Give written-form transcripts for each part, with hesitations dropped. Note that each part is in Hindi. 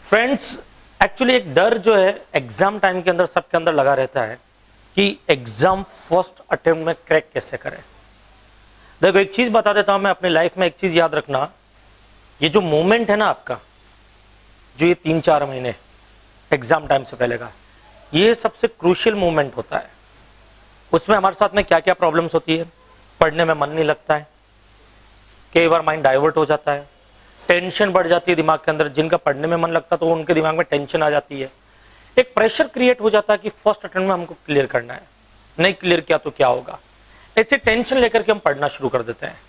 फ्रेंड्स, एक्चुअली एक डर जो है एग्जाम टाइम के अंदर सबके अंदर लगा रहता है कि एग्जाम फर्स्ट अटेम्प्ट में क्रैक कैसे करें। देखो एक चीज बता देता हूं मैं, अपनी लाइफ में एक चीज याद रखना, ये जो मोमेंट है ना आपका, जो ये 3-4 महीने एग्जाम टाइम से पहले का, ये सबसे क्रूशियल मोमेंट होता है। उसमें हमारे साथ में क्या क्या प्रॉब्लम्स होती है, पढ़ने में मन नहीं लगता है, कई बार माइंड डाइवर्ट हो जाता है, टेंशन बढ़ जाती है दिमाग के अंदर। जिनका पढ़ने में मन लगता है तो उनके दिमाग में टेंशन आ जाती है, एक प्रेशर क्रिएट हो जाता है कि फर्स्ट अटेम्प्ट में हमको क्लियर करना है, नहीं क्लियर किया तो क्या होगा। ऐसे टेंशन लेकर के हम पढ़ना शुरू कर देते हैं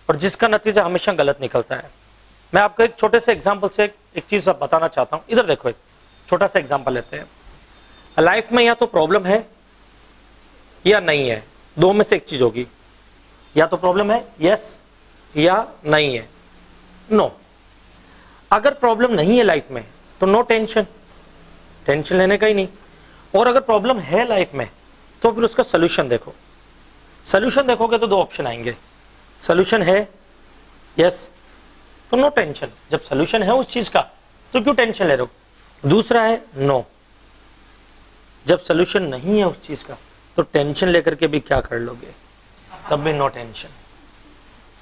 और जिसका नतीजा हमेशा गलत निकलता है। मैं आपको एक छोटे से एग्जाम्पल से एक चीज बताना चाहता हूँ। इधर देखो, एक छोटा सा एग्जाम्पल लेते हैं। लाइफ में या तो प्रॉब्लम है या नहीं है, दो में से एक चीज होगी। या तो प्रॉब्लम है यस, या नहीं है नो। अगर प्रॉब्लम नहीं है लाइफ में तो नो टेंशन, टेंशन लेने का ही नहीं। और अगर प्रॉब्लम है लाइफ में तो फिर उसका सोल्यूशन देखो। सोल्यूशन देखोगे तो दो ऑप्शन आएंगे, सोल्यूशन है यस तो नो टेंशन, जब सोल्यूशन है उस चीज का तो क्यों टेंशन ले रहे हो। दूसरा है नो, जब सोल्यूशन नहीं है उस चीज का तो टेंशन लेकर के भी क्या कर लोगे, तब भी नो टेंशन।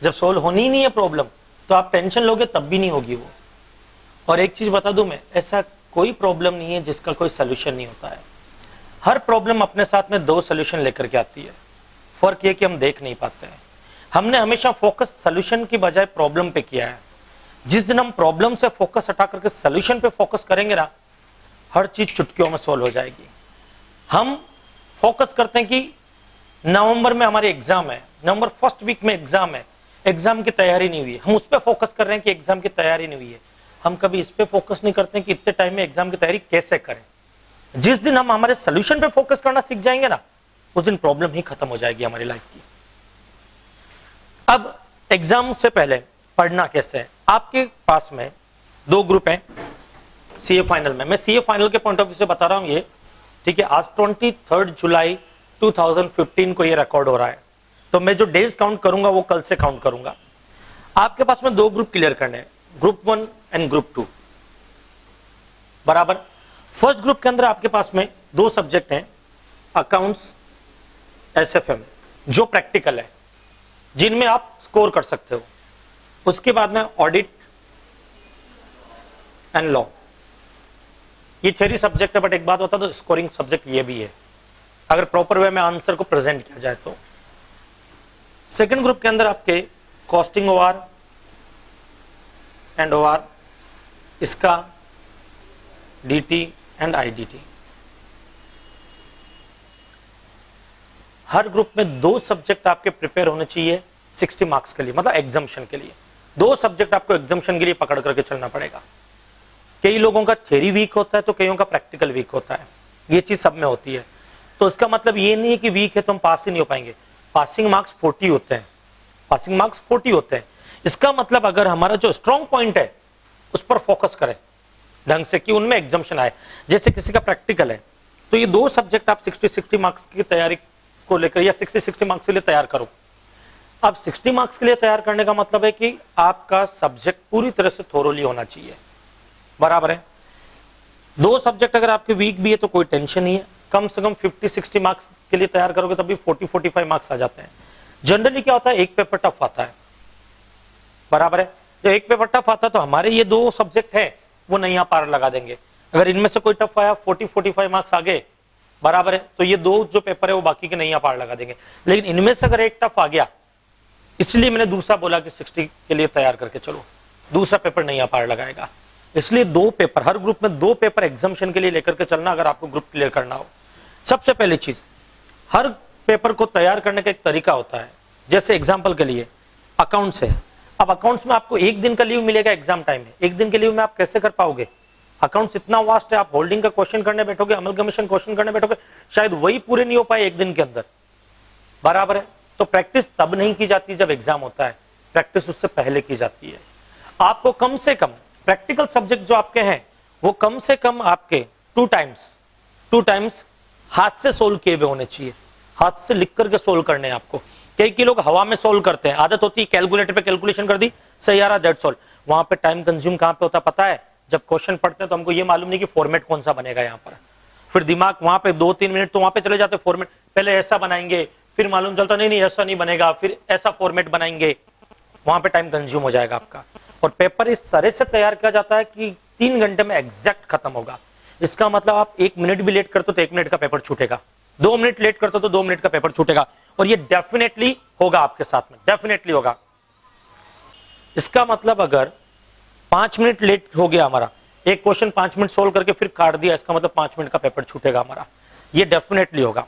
जब सोल्व होनी ही नहीं है प्रॉब्लम तो आप टेंशन लोगे तब भी नहीं होगी वो। और एक चीज बता दूं मैं, ऐसा कोई प्रॉब्लम नहीं है जिसका कोई सोल्यूशन नहीं होता है। हर प्रॉब्लम अपने साथ में दो सोल्यूशन लेकर के आती है। फर्क ये कि हम देख नहीं पाते हैं। हमने हमेशा फोकस सोल्यूशन की बजाय प्रॉब्लम पे किया है। जिस दिन हम प्रॉब्लम से फोकस हटा करके सोल्यूशन पे फोकस करेंगे ना, हर चीज चुटकियों में सोल्व हो जाएगी। हम फोकस करते हैं कि नवंबर में हमारे एग्जाम है, नवंबर फर्स्ट वीक में एग्जाम है, एग्जाम की तैयारी नहीं हुई है, हम उस पर फोकस कर रहे हैं कि एग्जाम की तैयारी नहीं हुई है। हम कभी इस पे फोकस नहीं करते कि इतने टाइम में एग्जाम की तैयारी कैसे करें। जिस दिन हम हमारे सोल्यूशन पे फोकस करना सीख जाएंगे ना, उस दिन प्रॉब्लम ही खत्म हो जाएगी हमारी लाइफ की। अब एग्जाम से पहले पढ़ना कैसे है। आपके पास में दो ग्रुप हैं सीए फाइनल में। मैं सीए फाइनल के पॉइंट ऑफ व्यू से बता रहा हूं ये, ठीक है। आज 23 जुलाई 2015 को ये रिकॉर्ड हो रहा है, तो मैं जो डेज काउंट करूंगा वो कल से काउंट करूंगा। आपके पास में दो ग्रुप क्लियर करने हैं, ग्रुप 1 एंड ग्रुप 2 बराबर। फर्स्ट ग्रुप के अंदर आपके पास में दो सब्जेक्ट हैं, अकाउंट्स, एसएफएम, जो प्रैक्टिकल है, जिनमें आप स्कोर कर सकते हो। उसके बाद में ऑडिट एंड लॉ, ये थ्योरी सब्जेक्ट है, बट एक बात बता दो, स्कोरिंग सब्जेक्ट ये भी है अगर प्रॉपर वे में आंसर को प्रेजेंट किया जाए तो। सेकंड ग्रुप के अंदर आपके कॉस्टिंग ओआर एंड ओआर, इसका डीटी एंड आईडीटी। हर ग्रुप में दो सब्जेक्ट आपके प्रिपेयर होने चाहिए 60 मार्क्स के लिए, मतलब एग्जाम्शन के लिए। दो सब्जेक्ट आपको एग्जाम्शन के लिए पकड़ करके चलना पड़ेगा। कई लोगों का थ्योरी वीक होता है तो कईयों का प्रैक्टिकल वीक होता है, ये चीज सब में होती है। तो इसका मतलब ये नहीं है कि वीक है तो हम पास ही नहीं हो पाएंगे। पासिंग मार्क्स 40 होते हैं, पासिंग मार्क्स 40 होते हैं। इसका मतलब अगर हमारा जो स्ट्रॉन्ग पॉइंट है उस पर फोकस करें ढंग से कि उनमें एग्जाम्शन आए। जैसे किसी का प्रैक्टिकल है तो ये दो सब्जेक्ट आप 60 मार्क्स की तैयारी को लेकर या 60 मार्क्स के लिए तैयार करो। अब 60 मार्क्स के लिए तैयार करने का मतलब है कि आपका सब्जेक्ट पूरी तरह से थोरोली होना चाहिए, बराबर है। दो सब्जेक्ट अगर आपके वीक भी है तो कोई टेंशन नहीं है, कम से कम 50-60 मार्क्स के लिए तैयार करोगे तभी 40-45 मार्क्स आ जाते हैं। जनरली क्या होता है, एक पेपर टफ आता है, बराबर है। जो एक पेपर टफ आता है तो हमारे ये दो सब्जेक्ट है वो नहीं यहाँ पार लगा देंगे। अगर इनमें से कोई टफ आया 40-45 मार्क्स आ गए, बराबर है, तो ये दो जो पेपर है वो बाकी के नहीं पार लगा देंगे। लेकिन इनमें से अगर एक टफ आ गया, इसलिए मैंने दूसरा बोला कि 60 के लिए तैयार करके चलो, दूसरा पेपर नहीं पार लगाएगा। इसलिए दो पेपर, हर ग्रुप में दो पेपर एग्जाम्शन के लिए लेकर के चलना अगर आपको ग्रुप क्लियर करना हो। सबसे पहली चीज, हर पेपर को तैयार करने का एक तरीका होता है। जैसे एग्जाम्पल के लिए अकाउंट्स है, अब अकाउंट्स में आपको एक दिन का लीव मिलेगा एग्जाम टाइम में, एक दिन के लीव में आप कैसे कर पाओगे। अकाउंट्स इतना वास्ट है, आप होल्डिंग का क्वेश्चन करने बैठोगे, अमलगमिशन क्वेश्चन करने बैठोगे, शायद वही पूरे नहीं हो पाए एक दिन के अंदर, बराबर है। तो प्रैक्टिस तब नहीं की जाती जब एग्जाम होता है, प्रैक्टिस उससे पहले की जाती है। आपको कम से कम प्रैक्टिकल सब्जेक्ट जो आपके हैं वो कम से कम आपके 2 टाइम्स हाथ से सोल्व किए हुए होने चाहिए, हाथ से लिख करके सोल्व करने हैं आपको। कई लोग हवा में सोल्व करते हैं, आदत होती है कैलकुलेटर पे कैलकुलेशन कर दी, सही आ रहा, दैट्स ऑल। वहां पे टाइम कंज्यूम कहां पे होता है पता है, जब क्वेश्चन पढ़ते हैं तो हमको ये मालूम नहीं कि फॉर्मेट कौन सा बनेगा यहाँ पर, फिर दिमाग वहां पे 2-3 मिनट तो वहां पे चले जाते, फॉर्मेट पहले ऐसा बनाएंगे, फिर मालूम चलता नहीं ऐसा नहीं बनेगा, फिर ऐसा फॉर्मेट बनाएंगे, वहां पे टाइम कंज्यूम हो जाएगा आपका। और पेपर इस तरह से तैयार किया जाता है कि 3 घंटे में एग्जैक्ट खत्म होगा। इसका मतलब आप 1 मिनट भी लेट करते तो 1 मिनट का पेपर छूटेगा, 2 मिनट लेट करते तो 2 मिनट का पेपर छूटेगा, और ये डेफिनेटली होगा आपके साथ में, डेफिनेटली होगा। इसका मतलब अगर 5 मिनट लेट हो गया हमारा, एक क्वेश्चन 5 मिनट सोल्व करके फिर काट दिया, इसका मतलब 5 मिनट का पेपर छूटेगा हमारा, ये डेफिनेटली होगा।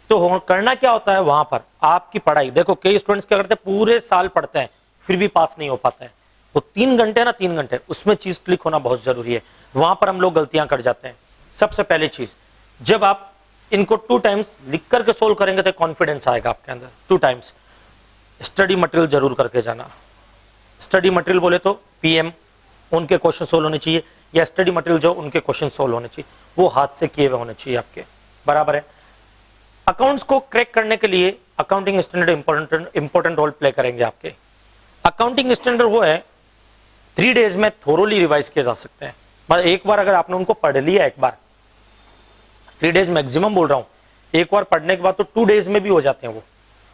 तो करना क्या होता है वहां पर, आपकी पढ़ाई देखो, कई स्टूडेंट्स क्या करते हैं पूरे साल पढ़ते हैं फिर भी पास नहीं हो पाते हैं। वो 3 घंटे ना 3 घंटे, उसमें चीज क्लिक होना बहुत जरूरी है, वहां पर हम लोग गलतियां कर जाते हैं। सबसे पहली चीज, जब आप इनको 2 टाइम्स लिख करके सोल्व करेंगे तो कॉन्फिडेंस आएगा आपके अंदर। 2 टाइम्स स्टडी मटेरियल जरूर करके जाना। स्टडी मटेरियल बोले तो पीएम उनके क्वेश्चन सोल्व होने चाहिए, या स्टडी मटेरियल जो उनके क्वेश्चन सोल्व होने चाहिए वो हाथ से किए हुए होने चाहिए आपके, बराबर है। अकाउंट्स को क्रैक करने के लिए accounting standard important role play करेंगे आपके। अकाउंटिंग स्टैंडर्ड वो है 3 डेज में थोरोली रिवाइज किए जा सकते हैं। मतलब एक बार अगर आपने उनको पढ़ लिया, एक बार 3 डेज मैक्सिमम बोल रहा हूं, एक बार पढ़ने के बाद तो 2 डेज में भी हो जाते हैं वो।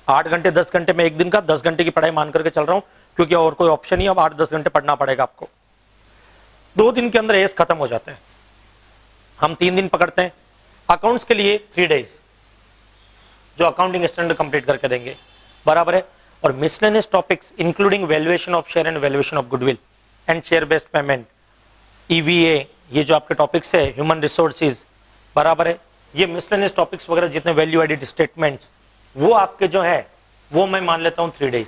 8 घंटे 10 घंटे में एक दिन का 10 घंटे की पढ़ाई मान करके चल रहा हूं, क्योंकि और कोई ऑप्शन नहीं, अब 8-10 घंटे पढ़ना पड़ेगा आपको। 2 दिन के अंदर एस खत्म हो जाते हैं। हम 3 दिन पकड़ते हैं अकाउंट्स के लिए, 3 डेज जो अकाउंटिंग स्टैंडर्ड कंप्लीट करके देंगे, बराबर है। और miscellaneous topics including valuation of share and valuation of goodwill and share based payment, EVA, ये जो आपके टॉपिक्स है, ह्यूमन रिसोर्सेज, बराबर है। ये मिसलेनियस टॉपिक्स वगैरह जितने वैल्यू एडिड स्टेटमेंट्स, वो आपके जो है वो मैं मान लेता हूं 3 डेज,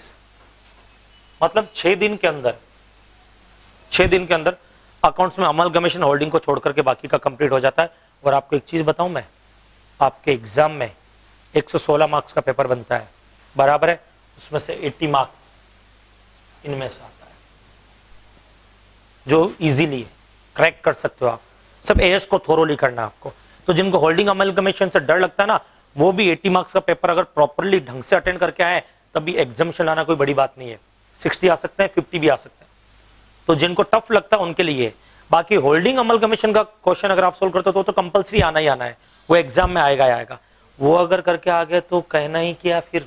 मतलब 6 दिन के अंदर, 6 दिन के अंदर अकाउंट्स में अमलगमेशन होल्डिंग को छोड़ करके बाकी का कंप्लीट हो जाता है। और आपको एक चीज बताऊं मैं, आपके एग्जाम में 116 मार्क्स का पेपर बनता है, बराबर है। उसमें से 80 मार्क्स इनमें से आता है जो इजीली क्रैक कर सकते हो आप। सब एएस को थोरोली करना आपको। तो जिनको होल्डिंग अमलगमेशन से डर लगता है ना, वो भी 80 मार्क्स का पेपर अगर प्रॉपरली ढंग से अटेंड करके आए तभी एग्जामिशन लाना कोई बड़ी बात नहीं है। 60 आ सकते हैं, 50 भी आ सकते हैं। तो जिनको टफ लगता है उनके लिए। बाकी होल्डिंग अमलगमेशन का क्वेश्चन अगर आप सोल्व करते हो तो कंपलसरी आना ही आना है, वो एग्जाम में आएगा ही आएगा। वो अगर करके आ गए तो कहना ही क्या फिर,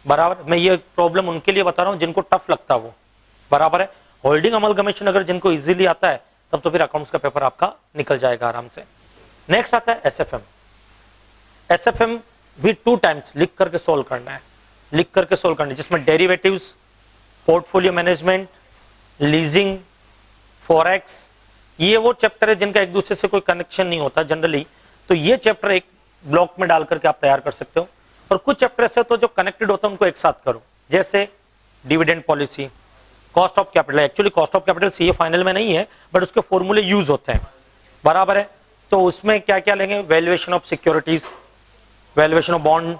बराबर। मैं ये प्रॉब्लम उनके लिए बता रहा हूं जिनको टफ लगता है वो, बराबर है। होल्डिंग अमलगमेशन अगर जिनको इजीली आता है तब तो फिर अकाउंट्स का पेपर आपका निकल जाएगा आराम से। नेक्स्ट आता है एसएफएम। एसएफएम भी 2 टाइम्स लिख करके सोल्व करना है, लिख करके सोल्व करना है, जिसमें derivatives, portfolio management, leasing, forex, ये वो चैप्टर है जिनका एक दूसरे से कोई कनेक्शन नहीं होता जनरली। तो ये चैप्टर एक ब्लॉक में डाल करके आप तैयार कर सकते हो। और कुछ चैप्टर से तो जो कनेक्टेड होता है उनको एक साथ करो, जैसे dividend policy, cost of capital. Actually cost of capital CA final में नहीं है, बट उसके फॉर्मूले यूज होते हैं, बराबर है। तो उसमें क्या क्या लेंगे, valuation of securities, valuation of bond,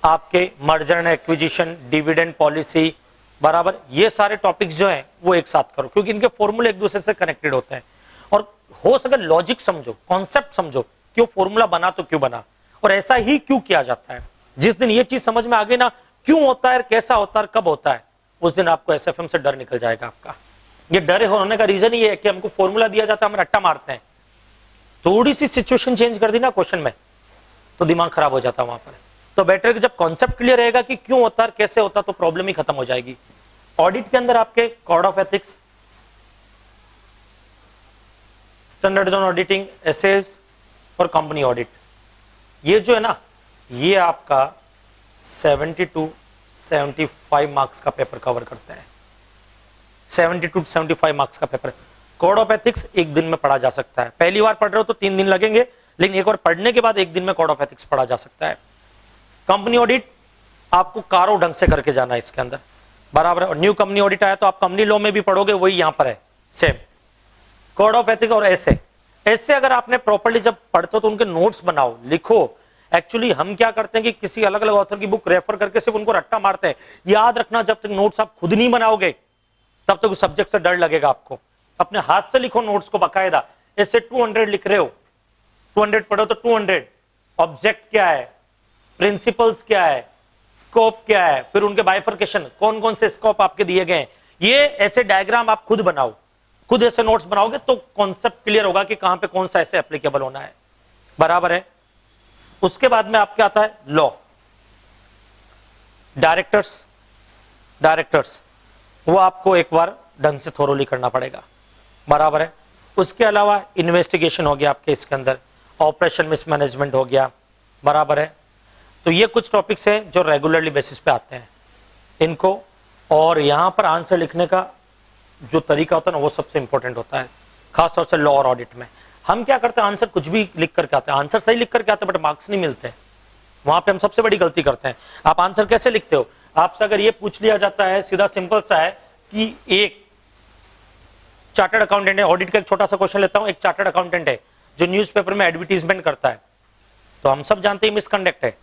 आपके merger and acquisition, dividend policy, बराबर। ये सारे टॉपिक्स जो हैं वो एक साथ करो, क्योंकि इनके फॉर्मूले एक दूसरे से कनेक्टेड होते हैं। और हो सके लॉजिक समझो, कॉन्सेप्ट समझो, क्यों फॉर्मूला बना तो क्यों बना, और ऐसा ही क्यों किया जाता है। जिस दिन ये चीज समझ में आ गई ना, क्यों होता है, कैसा होता है, कब होता है, उस दिन आपको एसएफएम से डर निकल जाएगा आपका। ये डर होने का रीजन ये है कि हमको फॉर्मूला दिया जाता है, हम रट्टा मारते हैं। थोड़ी सी सिचुएशन चेंज कर दी ना क्वेश्चन में तो दिमाग खराब हो जाता है वहां पर। तो बेटर कि जब कॉन्सेप्ट क्लियर रहेगा कि क्यों होता है, कैसे होता है, तो प्रॉब्लम ही खत्म हो जाएगी। ऑडिट के अंदर आपके code of ethics, standards on auditing, एसेस और कंपनी ऑडिट, ये जो है ना, ये आपका 72-75 मार्क्स का पेपर कवर करते हैं। 72-75 मार्क्स का पेपर। कोड ऑफ एथिक्स एक दिन में पढ़ा जा सकता है। पहली बार पढ़ रहे हो तो 3 दिन लगेंगे, लेकिन एक बार पढ़ने के बाद एक दिन में कोड ऑफ एथिक्स पढ़ा जा सकता है। कंपनी ऑडिट आपको कारो ढंग से करके जाना है इसके अंदर, बराबर है। और न्यू कंपनी ऑडिट आया तो आप कंपनी लॉ में भी पढ़ोगे, वही यहां पर है सेम। कोड ऑफ एथिक्स और ऐसे अगर आपने प्रॉपर्ली जब पढ़ते हो तो उनके नोट्स बनाओ, लिखो। एक्चुअली हम क्या करते हैं कि किसी अलग अलग ऑथर की बुक रेफर करके सिर्फ उनको रट्टा मारते हैं। याद रखना, जब तक नोट्स आप खुद नहीं बनाओगे तब तक उस सब्जेक्ट से डर लगेगा आपको। अपने हाथ से लिखो नोट्स को बाकायदा। ऐसे 200 लिख रहे हो, 200 पढ़ो तो 200 ऑब्जेक्ट क्या है, प्रिंसिपल्स क्या है, स्कोप क्या है, फिर उनके बाइफर्केशन, कौन कौन से स्कोप आपके दिए गए हैं, ये ऐसे डायग्राम आप खुद बनाओ। खुद ऐसे नोट्स बनाओगे तो कॉन्सेप्ट क्लियर होगा कि कहां पे कौन सा ऐसे एप्लीकेबल होना है, बराबर है। उसके बाद में आपके आता है लॉ, डायरेक्टर्स वो आपको एक बार ढंग से थोरोली करना पड़ेगा, बराबर है। उसके अलावा इन्वेस्टिगेशन हो गया आपके इसके अंदर, ऑपरेशन मिसमैनेजमेंट हो गया, बराबर है। तो ये कुछ टॉपिक्स हैं जो रेगुलरली बेसिस पे आते हैं इनको, और यहां पर आंसर लिखने का जो तरीका होता है ना वो सबसे इंपॉर्टेंट होता है, खासतौर से लॉ और ऑडिट में। हम क्या करते हैं, आंसर कुछ भी लिख करके आते हैं, आंसर सही लिख करके आते हैं बट मार्क्स नहीं मिलते, वहां पे हम सबसे बड़ी गलती करते हैं। आप आंसर कैसे लिखते हो, आपसे अगर ये पूछ लिया जाता है, सीधा सिंपल सा है कि एक चार्टर्ड अकाउंटेंट है, ऑडिट का एक छोटा सा क्वेश्चन लेता हूं, एक चार्टर्ड अकाउंटेंट है जो न्यूज़पेपर में एडवर्टीजमेंट करता है, तो हम सब जानते हैं मिसकंडक्ट है,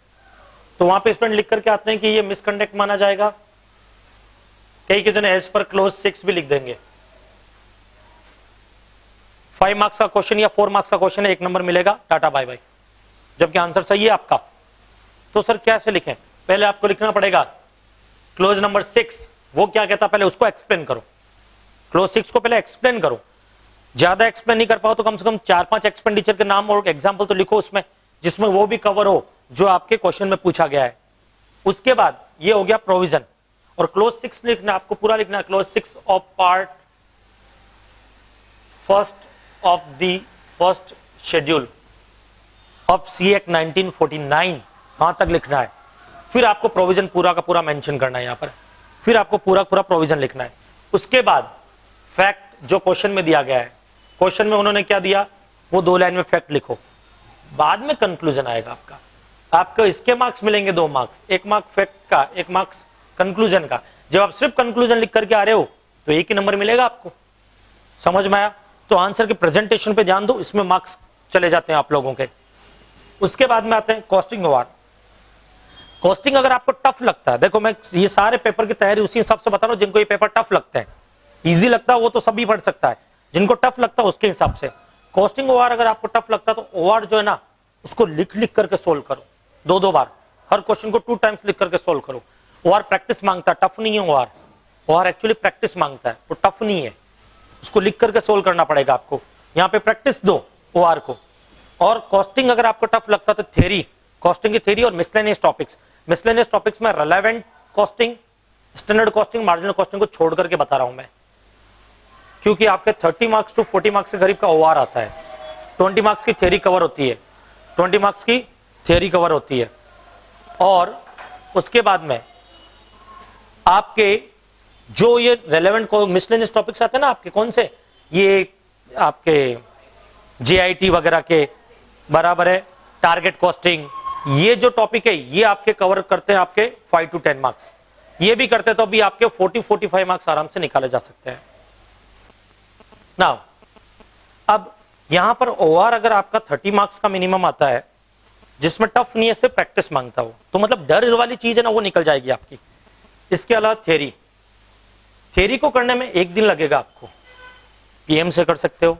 तो वहां पे स्टूडेंट लिख करके आते हैं कि ये मिसकंडक्ट माना जाएगा, कई के जन एज पर क्लोज 6 भी लिख देंगे। 5 मार्क्स का क्वेश्चन या 4 मार्क्स का क्वेश्चन है, 1 नंबर मिलेगा, टाटा बाय बाय, जबकि आंसर सही है आपका। तो सर कैसे लिखें, पहले आपको लिखना पड़ेगा क्लोज नंबर 6 वो क्या कहता, पहले उसको एक्सप्लेन करो, क्लोज 6 को पहले एक्सप्लेन करो। ज्यादा एक्सप्लेन नहीं कर पाओ तो कम से कम 4-5 एक्सपेंडिचर के नाम और एग्जाम्पल तो लिखो उसमें, जिसमें वो भी कवर हो जो आपके क्वेश्चन में पूछा गया है। उसके बाद ये हो गया प्रोविजन, और क्लोज 6 लिखना, आपको पूरा लिखना है, clause 6 of part first of the first schedule of C act 1949, वहां तक लिखना है। फिर आपको प्रोविजन पूरा का पूरा मेंशन करना है यहाँ पर, फिर आपको पूरा पूरा प्रोविजन लिखना है। उसके बाद फैक्ट जो क्वेश्चन में दिया गया है, क्वेश्चन में उन्होंने क्या दिया वो 2 लाइन में फैक्ट लिखो, बाद में कंक्लूजन आएगा आपका। आपको इसके मार्क्स मिलेंगे 2 मार्क्स, 1 मार्क फैक्ट का, 1 मार्क्स कंक्लूजन का। जब आप सिर्फ कंक्लूजन लिख करके आ रहे हो तो 1 ही नंबर मिलेगा आपको, समझ में आया। तो आंसर के प्रेजेंटेशन पे ध्यान दो, इसमें मार्क्स चले जाते हैं आप लोगों के। उसके बाद में आते हैं कॉस्टिंग ओवर। कॉस्टिंग अगर आपको टफ लगता है, देखो मैं ये सारे पेपर की तैयारी उसी हिसाब से बता रहा हूं, जिनको ये पेपर टफ लगता है, इजी लगता है वो तो सभी पढ़ सकता है, जिनको टफ लगता है उसके हिसाब से। कॉस्टिंग ओवर अगर आपको टफ लगता है तो ओवर जो है ना उसको लिख लिख करके सोल्व करो, 2-2 बार, हर क्वेश्चन को 2 टाइम्स लिख करके सोल्व करो। ओवर प्रैक्टिस मांगता है, टफ नहीं है ओवर, ओवर एक्चुअली प्रैक्टिस मांगता है, तो टफ नहीं है, उसको लिख करके सोल्व करना पड़ेगा आपको। यहाँ पे प्रैक्टिस दो ओआर को। और कॉस्टिंग अगर आपको टफ लगता है तो थ्योरी, कॉस्टिंग की थ्योरी और मिसलेनियस टॉपिक्स। मिसलेनियस टॉपिक्स में relevant costing, standard costing, marginal costing को छोड़ करके बता रहा हूं मैं, क्योंकि आपके 30 मार्क्स टू 40 मार्क्स के करीब का ओआर आता है, 20 मार्क्स की थ्योरी कवर होती है, 20 मार्क्स की थ्योरी कवर होती है। और उसके बाद में आपके जो ये रेलेवेंट मिसलेनियस टॉपिक्स आते हैं ना आपके, कौन से, ये आपके जेआईटी वगैरह के, बराबर है, टारगेट कॉस्टिंग, ये जो टॉपिक है ये आपके कवर करते हैं आपके 5 to 10 मार्क्स। ये भी करते तो अभी आपके 40-45 मार्क्स आराम से निकाले जा सकते हैं। नाउ अब यहां पर ओआर अगर आपका 30 मार्क्स का मिनिमम आता है, जिसमें टफ नहीं है, सिर्फ प्रैक्टिस मांगता हो, तो मतलब डर वाली चीज है ना वो निकल जाएगी आपकी। इसके अलावा थ्योरी, थ्योरी को करने में 1 दिन लगेगा आपको, पीएम से कर सकते हो,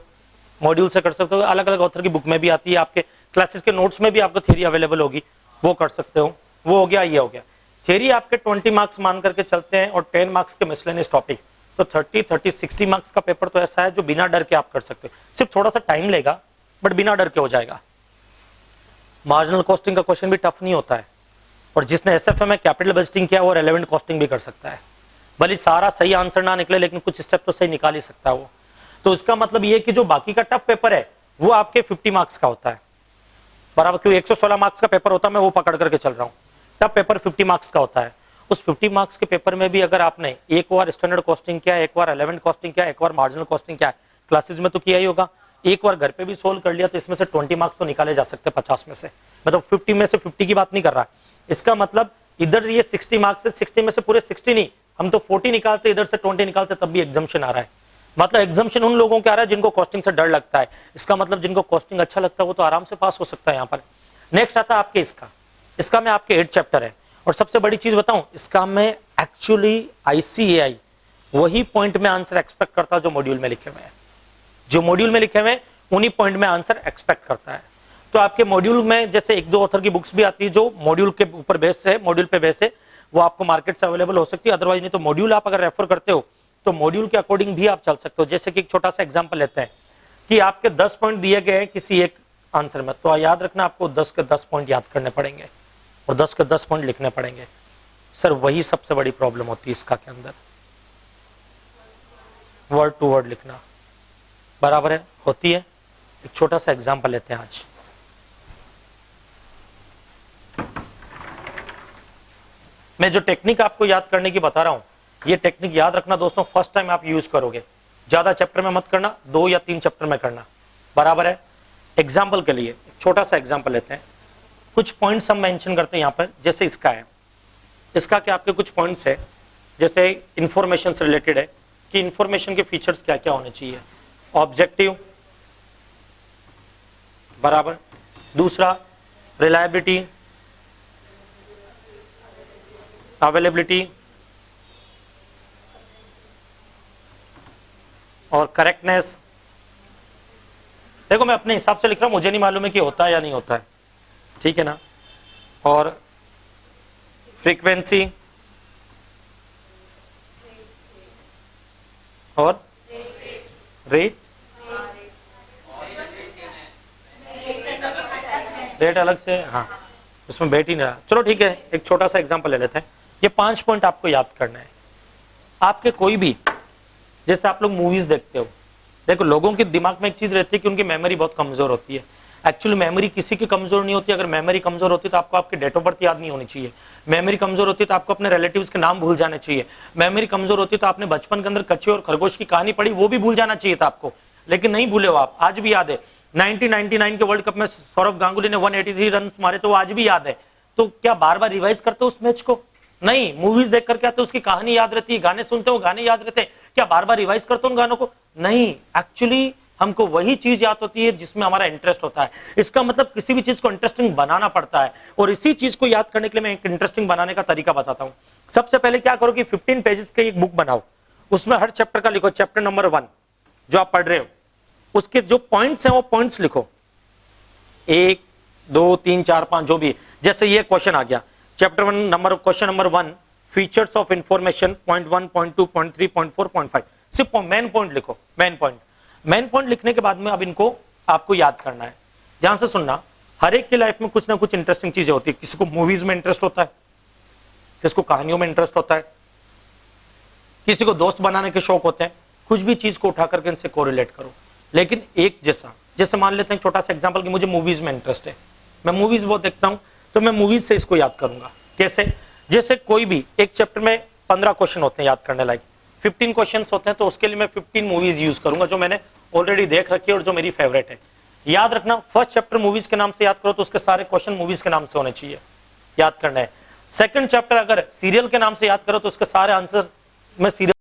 मॉड्यूल से कर सकते हो, अलग अलग ऑथर की बुक में भी आती है, आपके क्लासेस के नोट्स में भी आपको थ्योरी अवेलेबल होगी, वो कर सकते हो। वो हो गया, ये हो गया। थ्योरी आपके 20 मार्क्स मान करके चलते हैं और 10 मार्क्स के मिसलेनियस टॉपिक, तो 30-60 मार्क्स का पेपर तो ऐसा है जो बिना डर के आप कर सकते हो, सिर्फ थोड़ा सा टाइम लेगा बट बिना डर के हो जाएगा। मार्जिनल कॉस्टिंग का क्वेश्चन भी टफ नहीं होता है, और जिसने एसएफए में कैपिटल बजटिंग किया वो रेलेवेंट कॉस्टिंग भी कर सकता है, भले सारा सही आंसर ना निकले लेकिन कुछ स्टेप तो सही निकाल ही सकता है वो। तो इसका मतलब ये कि जो बाकी का टफ पेपर है वो आपके 50 मार्क्स का होता है, बराबर, क्यों 116 मार्क्स का पेपर होता है, मैं वो पकड़ करके चल रहा हूँ। टफ पेपर 50 मार्क्स का होता है। उस 50 मार्क्स के पेपर में भी अगर आपने एक बार स्टैंडर्ड कॉस्टिंग किया, एक बार रेलेवेंट कॉस्टिंग किया, एक बार मार्जिनल कॉस्टिंग किया, क्लासेस में तो किया ही होगा, एक बार घर पे भी सोल्व कर लिया, तो इसमें से 20 मार्क्स तो निकाले जा सकते हैं 50 में से। मतलब 50 में से 50 की बात नहीं कर रहा, इसका मतलब इधर ये 60 मार्क्स है, 60 में से पूरे 60 नहीं, हम तो 40 निकालते, इधर से 20 निकालते, तब भी एग्जाम्शन आ रहा है। मतलब एग्जाम्शन उन लोगों के आ रहा है जिनको कॉस्टिंग से डर लगता है। इसका मतलब जिनको कॉस्टिंग अच्छा लगता है वो तो आराम से पास हो सकता है यहाँ पर। नेक्स्ट आता है आपके इसका में आपके 8 चैप्टर है, और सबसे बड़ी चीज बताऊं, इसका में एक्चुअली आईसीएआई वही पॉइंट में आंसर एक्सपेक्ट करता है जो मॉड्यूल में लिखे हुए हैं, जो मॉड्यूल में लिखे हुए हैं उन्हीं पॉइंट में आंसर एक्सपेक्ट करता है। तो आपके मॉड्यूल में जैसे 1-2 ऑथर की बुक्स भी आती है जो मॉड्यूल के ऊपर बेस है, मॉड्यूल पे बेस है, वो आपको मार्केट से अवेलेबल हो सकती है, अदरवाइज नहीं तो मॉड्यूल आप अगर रेफर करते हो तो मॉड्यूल के अकॉर्डिंग भी आप चल सकते हो। जैसे कि एक छोटा सा एग्जांपल लेते हैं कि आपके 10 पॉइंट दिए गए हैं किसी एक आंसर में, तो याद रखना आपको 10 के 10 पॉइंट याद करने पड़ेंगे और 10 के 10 पॉइंट लिखने पड़ेंगे। सर वही सबसे बड़ी प्रॉब्लम होती है इसका के अंदर, वर्ड टू वर्ड लिखना, बराबर है, होती है। एक छोटा सा एग्जांपल लेते हैं आज। मैं जो टेक्निक आपको याद करने की बता रहा हूं, ये टेक्निक याद रखना दोस्तों, फर्स्ट टाइम आप यूज करोगे, ज्यादा चैप्टर में मत करना, 2 या 3 चैप्टर में करना, बराबर है। एग्जाम्पल के लिए छोटा सा एग्जाम्पल लेते हैं, कुछ पॉइंट्स हम मेंशन करते हैं यहाँ पर। जैसे इसका है, इसका क्या आपके कुछ पॉइंट्स है, जैसे इंफॉर्मेशन से रिलेटेड है कि इंफॉर्मेशन के फीचर्स क्या क्या होने चाहिए। ऑब्जेक्टिव, बराबर। दूसरा रिलायबिलिटी, अवेलेबिलिटी और करेक्टनेस। देखो मैं अपने हिसाब से लिख रहा हूं, मुझे नहीं मालूम है कि होता है या नहीं होता है, ठीक है ना। और फ्रीक्वेंसी और रेट, रेट अलग से, हाँ उसमें बैठ ही नहीं रहा। चलो ठीक है, एक छोटा सा एग्जांपल ले लेते हैं। ये 5 पॉइंट आपको याद करना है। आपके कोई भी, जैसे आप लोग मूवीज देखते हो, देखो लोगों के दिमाग में एक चीज रहती है कि उनकी मेमोरी बहुत कमजोर होती है। एक्चुअली मेमोरी किसी की कमजोर नहीं होती। अगर मेमोरी कमजोर होती तो आपको आपके डेट ऑफ बर्थ याद नहीं होनी चाहिए। मेमोरी कमजोर होती तो आपको अपने रिलेटिव्स के नाम भूल जाने चाहिए। मेमोरी कमजोर होती तो आपने बचपन के अंदर कच्चे और खरगोश की कहानी पढ़ी, वो भी भूल जाना चाहिए था आपको, लेकिन नहीं भूले हो आप, आज भी याद है। 1999 के वर्ल्ड कप में सौरव गांगुली ने 183 रन मारे, तो वो आज भी याद है। तो क्या बार बार रिवाइज करते हो उस मैच को? नहीं। मूवीज देख करके आते हो, उसकी कहानी याद रहती है, गाने सुनते हो, गाने याद रहते हैं, क्या बार बार रिवाइज करते हो उन गानों को? नहीं। एक्चुअली हमको वही चीज याद होती है जिसमें हमारा इंटरेस्ट होता है। इसका मतलब किसी भी चीज को इंटरेस्टिंग बनाना पड़ता है, और इसी चीज को याद करने के लिए मैं एक इंटरेस्टिंग बनाने का तरीका बताता हूं। सबसे पहले क्या करो कि 15 पेजेस की एक बुक बनाओ, उसमें हर चैप्टर का लिखो, चैप्टर नंबर 1 जो आप पढ़ रहे हो, उसके जो पॉइंट्स हैं वो पॉइंट्स लिखो, 1 2 3 4 5 जो भी। जैसे ये क्वेश्चन आ गया, chapter 1 number, question number 1, features of information, point 1 point 2 point 3 point 4 point 5। सिर्फ मेन पॉइंट लिखो, मेन पॉइंट। मेन पॉइंट लिखने के बाद में अब इनको आपको याद करना है। ध्यान से सुनना, हर एक की लाइफ में कुछ ना कुछ इंटरेस्टिंग चीजें होती है। किसी को मूवीज में इंटरेस्ट होता है, किसी को कहानियों में इंटरेस्ट होता है, किसी को दोस्त बनाने के शौक होते हैं। कुछ भी चीज को उठा करके इनसे कोरिलेट करो, लेकिन एक जैसा। जैसे मान लेते हैं छोटा सा एग्जांपल कि मुझे मूवीज में इंटरेस्ट है, मैं मूवीज बहुत देखता हूं, तो मैं मूवीज से इसको याद करूंगा। कैसे? जैसे कोई भी एक चैप्टर में 15 क्वेश्चन होते हैं याद करने लायक, 15 क्वेश्चंस होते हैं, तो उसके लिए मैं 15 मूवीज यूज करूंगा जो मैंने ऑलरेडी देख रखी है और जो मेरी फेवरेट है। याद रखना, फर्स्ट चैप्टर मूवीज के नाम से याद करो तो उसके सारे क्वेश्चन मूवीज के नाम से होने चाहिए, याद करना है। सेकंड चैप्टर अगर सीरियल के नाम से याद करो तो उसके सारे आंसर मैं सीरियल